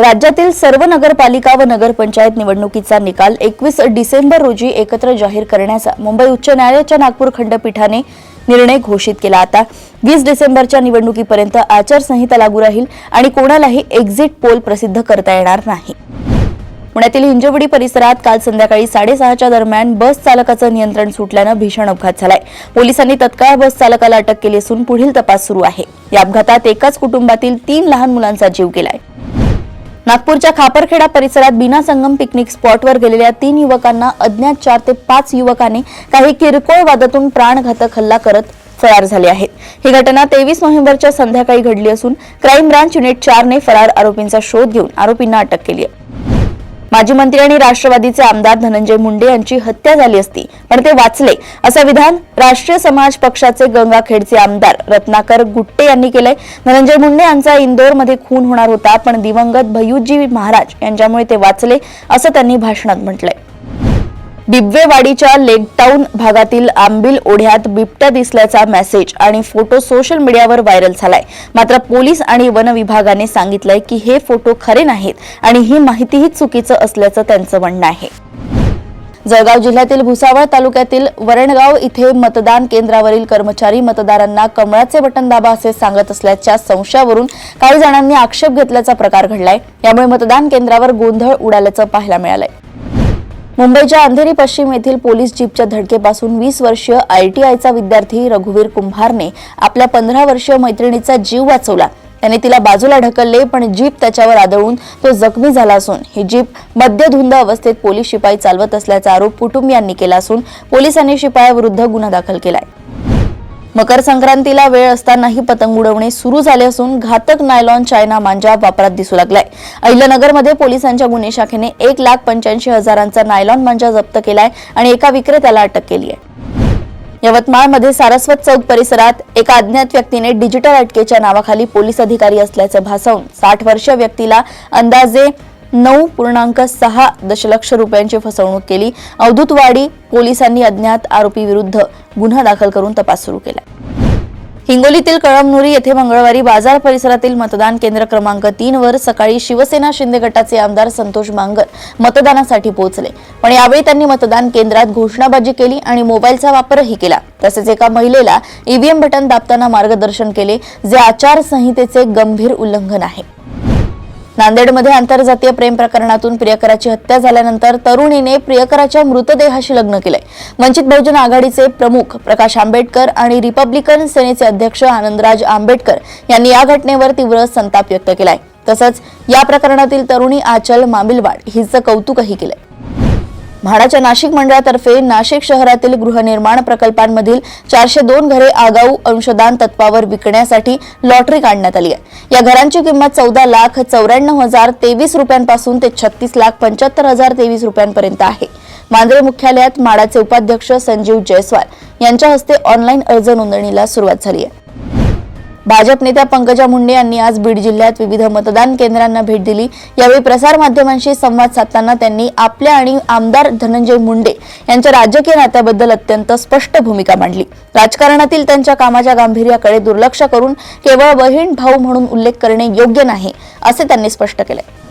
राज्यातील सर्व नगरपालिका व नगरपंचायत निवडणुकीचा निकाल 21 डिसेंबर रोजी एकत्र जाहीर करण्याचा मुंबई उच्च न्यायालयाच्या नागपूर खंडपीठाने निर्णय घोषित केला। आता 20 डिसेंबरच्या निवडणुकीपर्यंत आचारसंहिता लागू राहील आणि कोणालाही एक्झिट पोल प्रसिद्ध करता येणार नाही। पुण्यातील हिंजवडी परिसरात काल संध्याकाळी 6:30च्या दरम्यान बस चालकाचं नियंत्रण सुटल्यानं भीषण अपघात झालाय। पोलिसांनी तत्काळ बस चालकाला अटक केली असून पुढील तपास सुरू आहे। या अपघातात एकाच कुटुंबातील 3 लहान मुलांचा जीव गेलाय। नागपूरच्या खापरखेडा परिसरात बीना संगम पिकनिक स्पॉटवर गेलेल्या 3 युवकांना अज्ञात 4 ते 5 युवकांनी काही किरकोळ वादातून प्राणघातक हल्ला करत फरार झाले आहेत। ही घटना 23 नोव्हेंबरच्या संध्याकाळी घडली असून क्राईम ब्रांच युनिट 4 ने फरार आरोपींचा शोध घेऊन आरोपींना अटक केली आहे। माजी मंत्री आणि राष्ट्रवादीचे आमदार धनंजय मुंडे यांची हत्या झाली असती पण ते वाचले, असं विधान राष्ट्रीय समाज पक्षाचे गंगाखेडचे आमदार रत्नाकर गुट्टे यांनी केलंय। धनंजय मुंडे यांचा इंदोरमध्ये खून होणार होता पण दिवंगत भय्यूजी महाराज यांच्यामुळे ते वाचले, असं त्यांनी भाषणात म्हटलंय। बिबवेवाडीच्या लेकटाऊन भागातील आंबील ओढ्यात बिबट्या दिसल्याचा मेसेज आणि फोटो सोशल मीडियावर व्हायरल झालाय। मात्र पोलीस आणि वन विभागाने सांगितलंय की हे फोटो खरे नाहीत आणि ही माहितीही चुकीचं असल्याचं त्यांचं म्हणणं आहे। जळगाव जिल्ह्यातील भुसावळ तालुक्यातील वरणगाव इथे मतदान केंद्रावरील कर्मचारी मतदारांना कमळाचे बटन दाबा असे सांगत असल्याच्या संशयावरून काही जणांनी आक्षेप घेतल्याचा प्रकार घडलाय। यामुळे मतदान केंद्रावर गोंधळ उडाल्याचं पाहायला मिळालंय। मुंबईच्या अंधेरी पश्चिम येथील पोलीस जीपच्या धडकेपासून 20 वर्षीय ITIचा विद्यार्थी रघुवीर कुंभारने आपल्या 15 वर्षीय मैत्रिणीचा जीव वाचवला। त्याने तिला बाजूला ढकलले पण जीप त्याच्यावर आदळून तो जखमी झाला असून ही जीप मद्यधुंद अवस्थेत पोलीस शिपाई चालवत असल्याचा आरोप कुटुंबियांनी केला असून पोलिसांनी शिपायाविरुद्ध गुन्हा दाखल केलाय। मकर संक्रांतीला वेळ असतानाही पतंग उडवणे सुरू झाले असून घातक नायलॉन चायना मांजा वापरात दिसू लागलाय। अहिल्यानगरमध्ये पोलिसांच्या गुन्हे शाखेने 1,85,000चा नायलॉन मांजा जप्त केलाय आणि एका विक्रेत्याला अटक केली आहे। यवतमाळमध्ये सारस्वत चौक परिसरात एका अज्ञात व्यक्तीने डिजिटल अटकेच्या नावाखाली पोलीस अधिकारी असल्याचं भासवून 60 वर्षीय व्यक्तीला अंदाजे 9.6 दशलक्ष रुपयांची फसवणूक केली। अवधूतवाडी पोलिसांनी अज्ञात आरोपी विरुद्ध गुन्हा दाखल करून तपास सुरू केला। हिंगोलीतील कळमनुरी येथे मंगळवारी बाजार परिसरातील मतदान केंद्र क्रमांक 3 वर सकाळी शिवसेना शिंदे गटाचे आमदार संतोष बांगर मतदानासाठी पोहोचले, पण यावेळी त्यांनी मतदान केंद्रात घोषणाबाजी केली आणि मोबाईलचा वापरही केला। तसेच एका महिलेला EVM बटन दाबताना मार्गदर्शन केले, जे आचारसंहितेचे गंभीर उल्लंघन आहे। नांदेडमध्ये आंतरजातीय प्रेम प्रकरणातून प्रियकराची हत्या झाल्यानंतर तरुणीने प्रियकराच्या मृतदेहाशी लग्न केलंय। वंचित बहुजन आघाडीचे प्रमुख प्रकाश आंबेडकर आणि रिपब्लिकन सेनेचे अध्यक्ष आनंदराज आंबेडकर यांनी या घटनेवर तीव्र संताप व्यक्त केलाय। तसंच या प्रकरणातील तरुणी आचल मामिलवाड हिचं कौतुकही केलंय। म्हाडाच्या नाशिक मंडळातर्फे नाशिक शहरातील गृहनिर्माण प्रकल्पांमधील 402 घरे आगाऊ अंशदान तत्वावर विकण्यासाठी लॉटरी काढण्यात आली आहे। या घरांची किंमत 14,94,023 रुपयांपासून ते 36,75,023 रुपयांपर्यंत आहे। मांजरे मुख्यालयात म्हाडाचे उपाध्यक्ष संजीव जयस्वाल यांच्या हस्ते ऑनलाईन अर्ज नोंदणीला सुरुवात झाली आहे। भाजप नेत्या पंकजा मुंडे यांनी आज बीड जिल्ह्यात विविध मतदान केंद्रांना भेट दिली। यावेळी प्रसार माध्यमांशी संवाद साधताना त्यांनी आपल्या आणि आमदार धनंजय मुंडे यांच्या राजकीय नात्याबद्दल अत्यंत स्पष्ट भूमिका मांडली। राजकारणातील त्यांच्या कामाच्या गांभीर्याकडे दुर्लक्ष करून केवळ बहीण भाऊ म्हणून उल्लेख करणे योग्य नाही, असे त्यांनी स्पष्ट केले।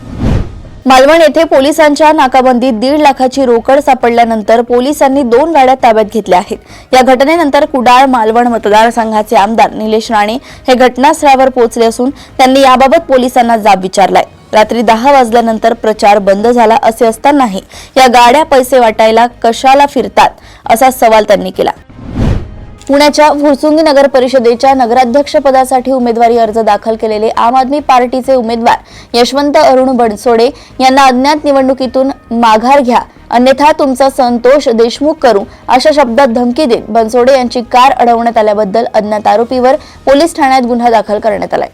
मालवण येथे पोलिसांच्या नाकाबंदीत 1.5 लाखाची रोकड सापडल्यानंतर पोलिसांनी 2 गाड्या ताब्यात घेतल्या आहेत। या घटनेनंतर कुडाळ मालवण मतदारसंघाचे आमदार निलेश राणे हे घटनास्थळावर पोहोचले असून त्यांनी याबाबत पोलिसांना जाब विचारलाय। रात्री 10 वाजल्यानंतर प्रचार बंद झाला असे असतानाही या गाड्या पैसे वाटायला कशाला फिरतात, असा सवाल त्यांनी केला। पुण्याच्या फुरसुंगी नगर परिषदेच्या नगराध्यक्षपदासाठी उमेदवारी अर्ज दाखल केलेले आम आदमी पार्टीचे उमेदवार यशवंत अरुण बनसोडे यांना अज्ञात निवडणुकीतून माघार घ्या, अन्यथा तुमचा संतोष देशमुख करू, अशा शब्दात धमकी देत बनसोडे यांची कार अडवण्यात आल्याबद्दल अज्ञात आरोपीवर पोलीस ठाण्यात गुन्हा दाखल करण्यात आलाय।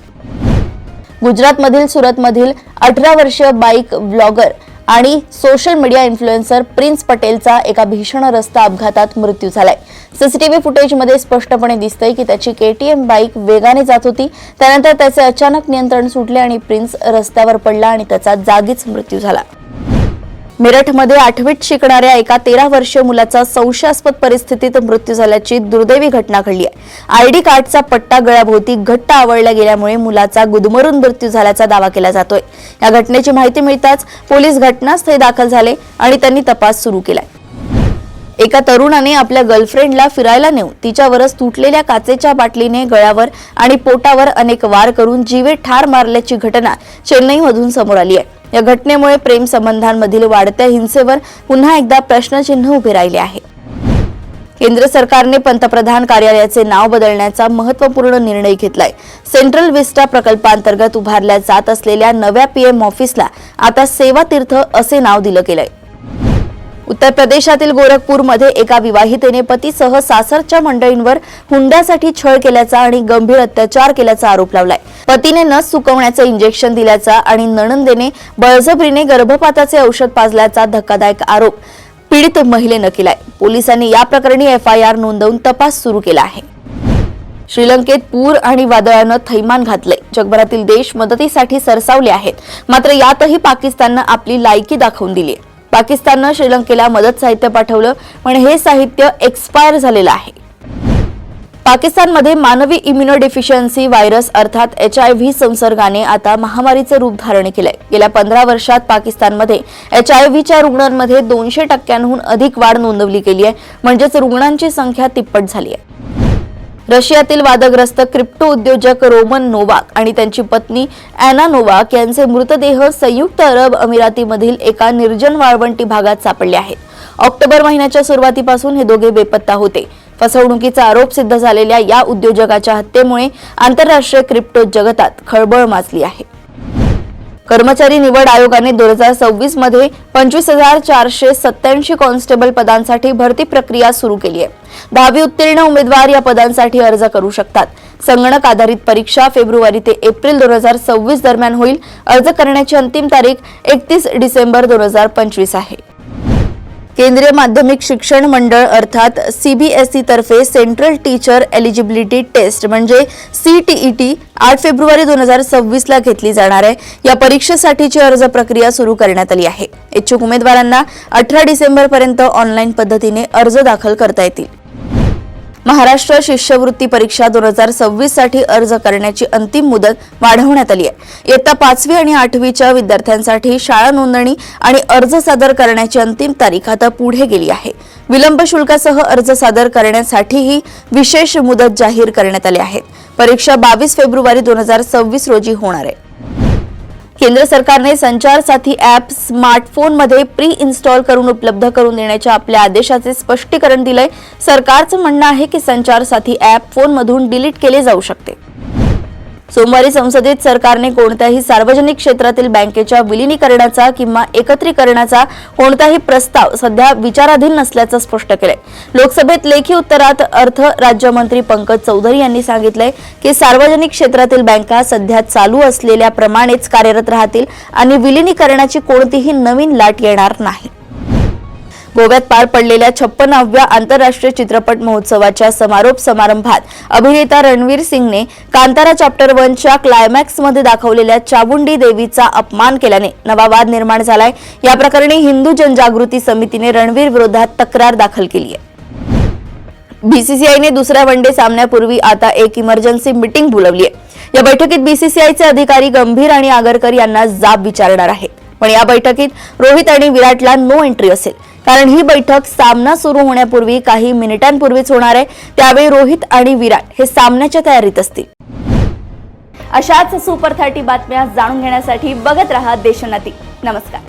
गुजरातमधील सुरतमधील 18 वर्षीय बाईक ब्लॉगर आणि सोशल मीडिया इन्फ्लुएन्सर प्रिन्स पटेलचा एका भीषण रस्ता अपघातात मृत्यू झालाय। सीसीटीव्ही फुटेजमध्ये स्पष्टपणे दिसतंय की त्याची KTM बाईक वेगाने जात होती। त्यानंतर त्याचे अचानक नियंत्रण सुटले आणि प्रिन्स रस्त्यावर पडला आणि त्याचा जागीच मृत्यू झाला। मेरठमध्ये 8वीत शिकणाऱ्या एका 13 वर्षीय मुलाचा संशयास्पद परिस्थितीत मृत्यू झाल्याची दुर्दैवी घटना घडली आहे। आयडी कार्डचा पट्टा गळ्याभोवती घट्ट आवळला गेल्यामुळे मुलाचा गुदमरून मृत्यू झाल्याचा दावा केला जातोय। या घटनेची माहिती मिळताच पोलीस घटनास्थळी दाखल झाले आणि त्यांनी तपास सुरू केलाय। एका तरुणाने आपल्या गर्लफ्रेंडला फिरायला नेऊन तिच्यावरच तुटलेल्या काचेच्या बाटलीने गळ्यावर आणि पोटावर अनेक वार करून जीवे ठार मारल्याची घटना चेन्नईमधून समोर आली आहे। या घटनेमुळे प्रेम संबंधांमधील वाढत्या हिंसेवर पुन्हा एकदा प्रश्नचिन्ह उभे राहिले आहे। केंद्र सरकारने पंतप्रधान कार्यालयाचे नाव बदलण्याचा महत्त्वपूर्ण निर्णय घेतलाय। सेंट्रल विस्टा प्रकल्पांतर्गत उभारल्या जात असलेल्या नव्या पीएम ऑफिसला आता सेवा तीर्थ असे नाव दिलं गेलंय। उत्तर प्रदेशातील गोरखपूरमध्ये एका विवाहितेने पतीसह सासरच्या मंडळींवर हुंड्यासाठी छळ केल्याचा आणि गंभीर अत्याचार केल्याचा आरोप लावलाय। पतीने नस सुकवण्याचं इंजेक्शन दिल्याचा आणि नणंदेने बळजबरीने गर्भपाताचे औषध पाजल्याचा धक्कादायक आरोप पीडित महिलेनं केलाय। पोलिसांनी या प्रकरणी एफआयआर नोंदवून तपास सुरू केला आहे। श्रीलंकेत पूर आणि वादळानं थैमान घातले। जगभरातील देश मदतीसाठी सरसावले आहेत, मात्र यातही पाकिस्ताननं आपली लायकी दाखवून दिली। पाकिस्ताननं श्रीलंकेला मदत साहित्य पाठवलं, पण हे साहित्य एक्सपायर झालेलं आहे। पाकिस्तानमध्ये मानवी इम्युनोडेफिशियन्सी व्हायरस अर्थात HIV संसर्गाने आता महामारीचे रूप धारण केलंय। गेल्या 15 वर्षात पाकिस्तानमध्ये HIVच्या रुग्णांमध्ये 200% अधिक वाढ नोंदवली गेली आहे, म्हणजेच रुग्णांची संख्या तिप्पट झाली आहे। रशियातील वादग्रस्त क्रिप्टो उद्योजक रोमन नोवाक आणि त्यांची पत्नी अॅना नोवाक यांचे मृतदेह संयुक्त अरब अमिरातीमधील एका निर्जन वाळवंटी भागात सापडले आहेत। ऑक्टोबर महिन्याच्या सुरुवातीपासून हे दोघे बेपत्ता होते। फसवणुकीचा आरोप सिद्ध झालेल्या या उद्योजकाच्या हत्येमुळे आंतरराष्ट्रीय क्रिप्टो जगतात खळबळ माजली आहे। कर्मचारी निवड आयोगाने 2026 मध्ये 25,487 कॉन्स्टेबल पदांसाठी भरती प्रक्रिया सुरू केली आहे। 10वी उत्तीर्ण उमेदवार या पदांसाठी अर्ज करू शकतात। संगणक आधारित परीक्षा फेब्रुवारी ते एप्रिल 2026 दरम्यान होईल। अर्ज करण्याची अंतिम तारीख 31 डिसेंबर 2025 आहे। केंद्रीय माध्यमिक शिक्षण मंडळ अर्थात CBSE तर्फे सेंट्रल टीचर एलिजिबिलिटी टेस्ट म्हणजे CTET 8 फेब्रुवारी 2026 ला घेतली जाणार आहे। या परीक्षेसाठीची अर्ज प्रक्रिया सुरू करण्यात आली आहे। इच्छुक उमेदवारांना 18 डिसेंबर पर्यंत ऑनलाईन पद्धतीने अर्ज दाखल करता येतील। महाराष्ट्र शिष्यवृत्ती परीक्षा 2026 साठी अर्ज करण्याची अंतिम मुदत वाढवण्यात आली आहे। इयत्ता 5वी आणि 8वीच्या विद्यार्थ्यांसाठी शाळा नोंदणी आणि अर्ज सादर करण्याची अंतिम तारीख आता पुढे गेली आहे। विलंब शुल्कासह अर्ज सादर करण्यासाठीही विशेष मुदत जाहीर करण्यात आली आहे। परीक्षा 22 फेब्रुवारी 2026 रोजी होणार आहे। केंद्र सरकारने संचार साथी ॲप स्मार्टफोनमध्ये प्री इन्स्टॉल करून उपलब्ध करून देण्याच्या आपल्या आदेशाचे स्पष्टीकरण दिलंय। सरकारचं म्हणणं आहे की संचार साथी ॲप फोनमधून डिलीट केले जाऊ शकते। सोमवारी संसदेत सरकारने कोणत्याही सार्वजनिक क्षेत्रातील बँकेच्या विलीनीकरणाचा किंवा एकत्रीकरणाचा कोणताही प्रस्ताव सध्या विचाराधीन नसल्याचं स्पष्ट केलंय। लोकसभेत लेखी उत्तरात अर्थ राज्यमंत्री पंकज चौधरी यांनी सांगितलंय की सार्वजनिक क्षेत्रातील बँका सध्या चालू असलेल्या प्रमाणेच कार्यरत राहतील आणि विलीनीकरणाची कोणतीही नवीन लाट येणार नाही। गोव्यात पार पडलेल्या 56व्या आंतरराष्ट्रीय चित्रपट महोत्सवाच्या समारोप समारंभात अभिनेता रणवीर सिंगने कांतारा चॅप्टर 1च्या क्लायमॅक्समध्ये दाखवलेल्या चामुंडी देवीचा अपमान केल्याने नवा वाद निर्माण झालाय। या प्रकरणी हिंदू जनजागृती समितीने रणवीर विरोधात तक्रार दाखल केली आहे। बीसीसीआयने दुसऱ्या वनडे सामन्यापूर्वी आता एक इमर्जन्सी मीटिंग बोलावली आहे। या बैठकीत बीसीसीआयचे अधिकारी गंभीर आणि आगरकर यांना जाब विचारणार आहेत, पण या बैठकीत रोहित आणि विराटला नो एंट्री असेल, कारण ही बैठक सामना सुरू होण्यापूर्वी काही मिनिटांपूर्वीच होणार आहे। त्यावेळी रोहित आणि विराट हे सामन्याच्या तयारीत असतील। अशाच सुपर 30 बातम्या जाणून घेण्यासाठी बघत रहा देशोन्नती। नमस्कार।